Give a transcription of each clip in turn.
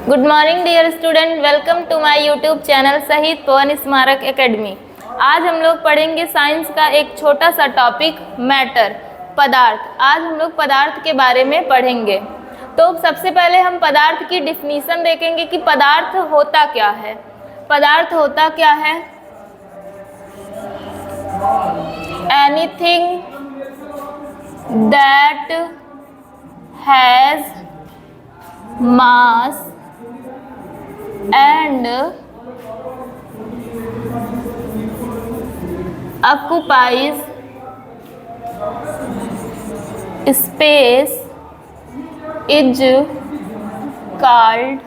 Good morning dear student, welcome to my YouTube channel Shaheed Pawan स्मारक academy. आज हम लोग पढ़ेंगे साइंस का एक छोटा सा टॉपिक मैटर, पदार्थ। आज हम लोग पदार्थ के बारे में पढ़ेंगे। तो सबसे पहले हम पदार्थ की डिफिनीशन देखेंगे कि पदार्थ होता क्या है। पदार्थ होता क्या है? Anything that has mass and occupies space is called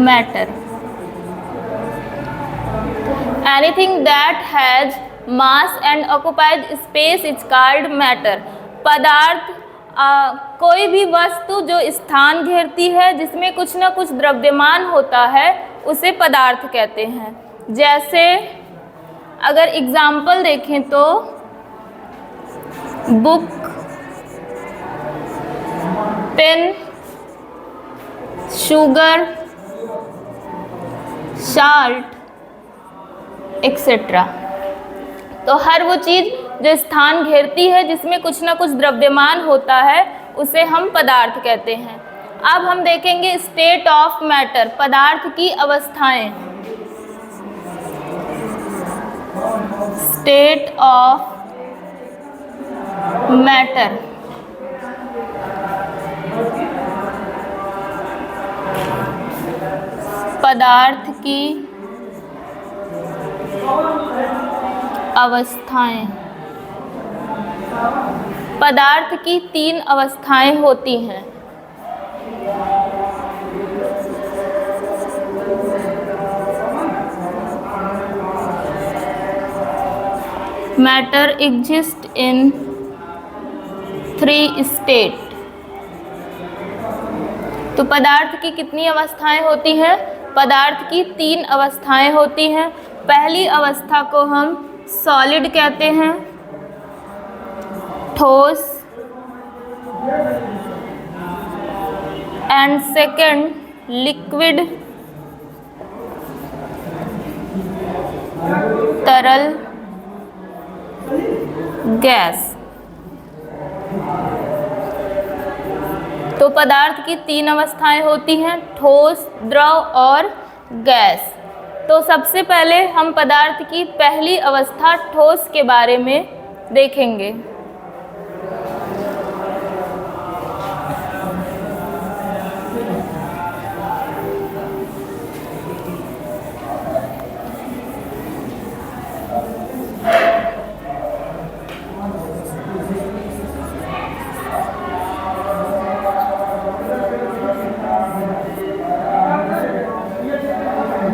matter. Anything that has mass and occupies space is called matter. पदार्थ कोई भी वस्तु जो स्थान घेरती है, जिसमें कुछ न कुछ द्रव्यमान होता है, उसे पदार्थ कहते हैं। जैसे अगर एग्जाम्पल देखें तो book, pen, sugar, salt etcetera. तो हर वो चीज़ जो स्थान घेरती है, जिसमें कुछ ना कुछ द्रव्यमान होता है, उसे हम पदार्थ कहते हैं। अब हम देखेंगे स्टेट ऑफ मैटर, पदार्थ की अवस्थाएं। स्टेट ऑफ मैटर, पदार्थ की अवस्थाएं। पदार्थ की 3 अवस्थाएं होती हैं। Matter exist in 3 state. तो पदार्थ की कितनी अवस्थाएं होती हैं? पदार्थ की 3 अवस्थाएं होती हैं। पहली अवस्था को हम सॉलिड कहते हैं, ठोस, एंड सेकंड लिक्विड, तरल, गैस। तो पदार्थ की 3 अवस्थाएं होती हैं, ठोस, द्रव और गैस। तो सबसे पहले हम पदार्थ की पहली अवस्था ठोस के बारे में देखेंगे।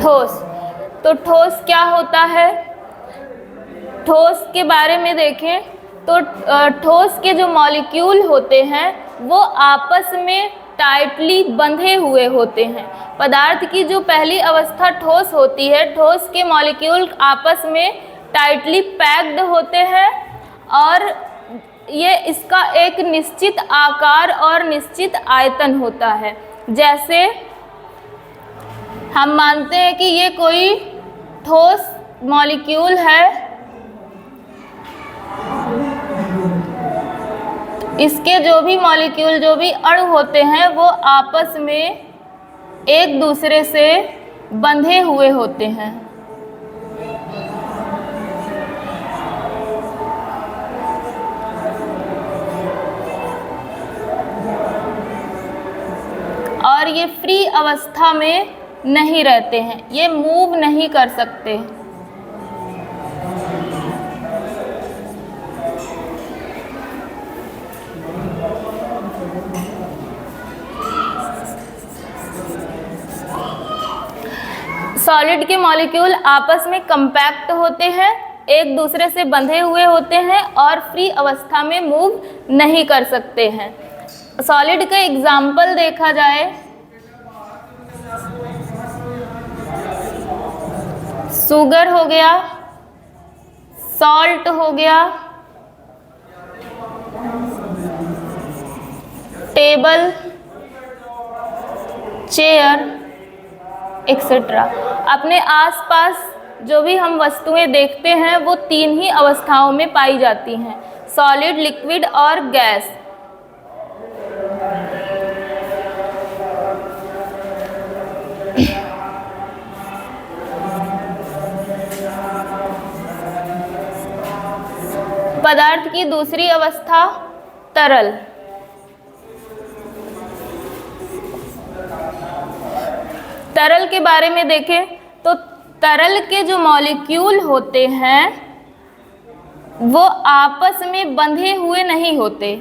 ठोस। तो ठोस क्या होता है? ठोस के बारे में देखें तो ठोस के जो मॉलिक्यूल होते हैं वो आपस में टाइटली बंधे हुए होते हैं। पदार्थ की जो पहली अवस्था ठोस होती है, ठोस के मॉलिक्यूल आपस में टाइटली पैक्ड होते हैं और ये इसका एक निश्चित आकार और निश्चित आयतन होता है। जैसे हम मानते हैं कि ये कोई ठोस मॉलिक्यूल है, इसके जो भी मॉलिक्यूल, जो भी अणु होते हैं, वो आपस में एक दूसरे से बंधे हुए होते हैं। और ये फ्री अवस्था में नहीं रहते हैं, ये मूव नहीं कर सकते। सॉलिड के मॉलिक्यूल आपस में कंपैक्ट होते हैं, एक दूसरे से बंधे हुए होते हैं और फ्री अवस्था में मूव नहीं कर सकते हैं। सॉलिड का एग्जाम्पल देखा जाए, शुगर हो गया, सॉल्ट हो गया, टेबल, चेयर एक्सेट्रा। अपने आसपास जो भी हम वस्तुएं देखते हैं वो 3 ही अवस्थाओं में पाई जाती हैं, सॉलिड, लिक्विड और गैस। पदार्थ की दूसरी अवस्था तरल। तरल के बारे में देखें तो तरल के जो मॉलिक्यूल होते हैं वो आपस में बंधे हुए नहीं होते,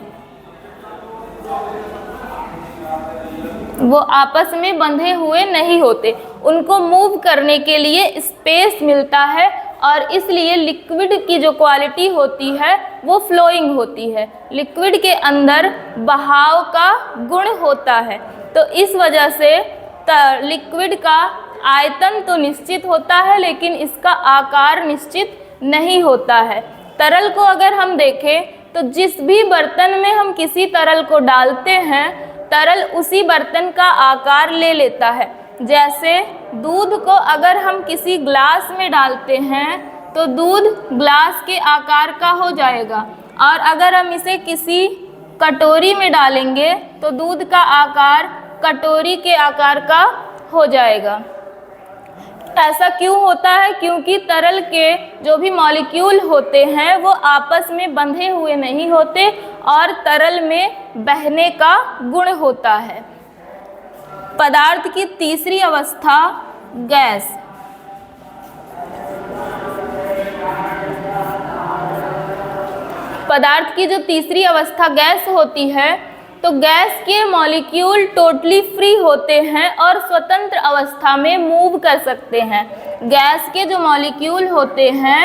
वो आपस में बंधे हुए नहीं होते, उनको मूव करने के लिए स्पेस मिलता है और इसलिए लिक्विड की जो क्वालिटी होती है वो फ्लोइंग होती है। लिक्विड के अंदर बहाव का गुण होता है, तो इस वजह से लिक्विड का आयतन तो निश्चित होता है लेकिन इसका आकार निश्चित नहीं होता है। तरल को अगर हम देखें तो जिस भी बर्तन में हम किसी तरल को डालते हैं तरल उसी बर्तन का आकार ले लेता है। जैसे दूध को अगर हम किसी ग्लास में डालते हैं तो दूध ग्लास के आकार का हो जाएगा, और अगर हम इसे किसी कटोरी में डालेंगे तो दूध का आकार कटोरी के आकार का हो जाएगा। ऐसा क्यों होता है? क्योंकि तरल के जो भी मॉलिक्यूल होते हैं वो आपस में बंधे हुए नहीं होते और तरल में बहने का गुण होता है। पदार्थ की तीसरी अवस्था गैस। पदार्थ की जो तीसरी अवस्था गैस होती है तो गैस के मॉलिक्यूल टोटली फ्री होते हैं और स्वतंत्र अवस्था में मूव कर सकते हैं। गैस के जो मॉलिक्यूल होते हैं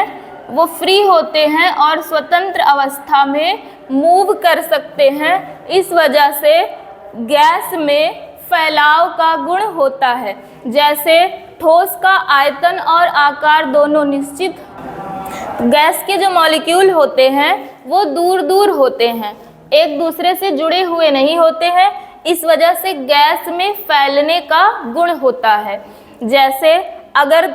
वो फ्री होते हैं और स्वतंत्र अवस्था में मूव कर सकते हैं। इस वजह से गैस में फैलाव का गुण होता है। जैसे ठोस का आयतन और आकार दोनों निश्चित, गैस के जो मॉलिक्यूल होते हैं वो दूर दूर होते हैं, एक दूसरे से जुड़े हुए नहीं होते हैं, इस वजह से गैस में फैलने का गुण होता है। जैसे अगर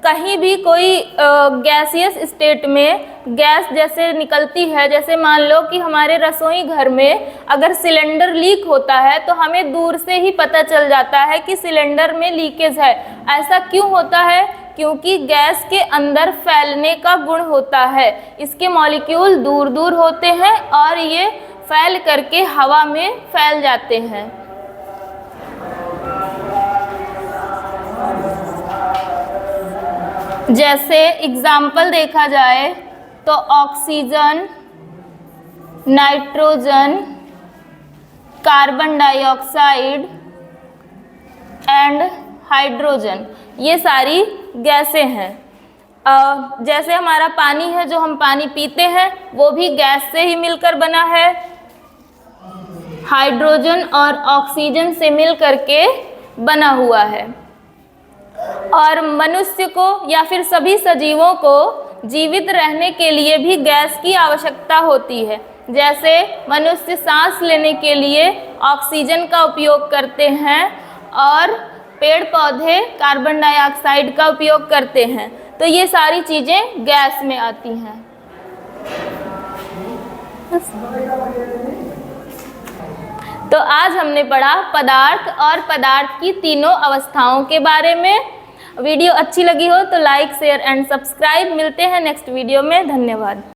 कहीं भी कोई गैसियस स्टेट में गैस जैसे निकलती है, जैसे मान लो कि हमारे रसोई घर में अगर सिलेंडर लीक होता है तो हमें दूर से ही पता चल जाता है कि सिलेंडर में लीकेज है। ऐसा क्यों होता है? क्योंकि गैस के अंदर फैलने का गुण होता है। इसके मॉलिक्यूल दूर दूर होते हैं और ये फैल करके हवा में फैल जाते हैं। जैसे एग्जाम्पल देखा जाए तो oxygen, nitrogen, carbon dioxide and hydrogen, ये सारी गैसें हैं। जैसे हमारा पानी है, जो हम पानी पीते हैं वो भी गैस से ही मिलकर बना है, हाइड्रोजन और ऑक्सीजन से मिल करके बना हुआ है। और मनुष्य को या फिर सभी सजीवों को जीवित रहने के लिए भी गैस की आवश्यकता होती है। जैसे मनुष्य सांस लेने के लिए ऑक्सीजन का उपयोग करते हैं और पेड़ पौधे कार्बन डाइऑक्साइड का उपयोग करते हैं, तो ये सारी चीज़ें गैस में आती हैं। तो आज हमने पढ़ा पदार्थ और पदार्थ की तीनों अवस्थाओं के बारे में। वीडियो अच्छी लगी हो तो लाइक, शेयर एंड सब्सक्राइब। मिलते हैं नेक्स्ट वीडियो में। धन्यवाद।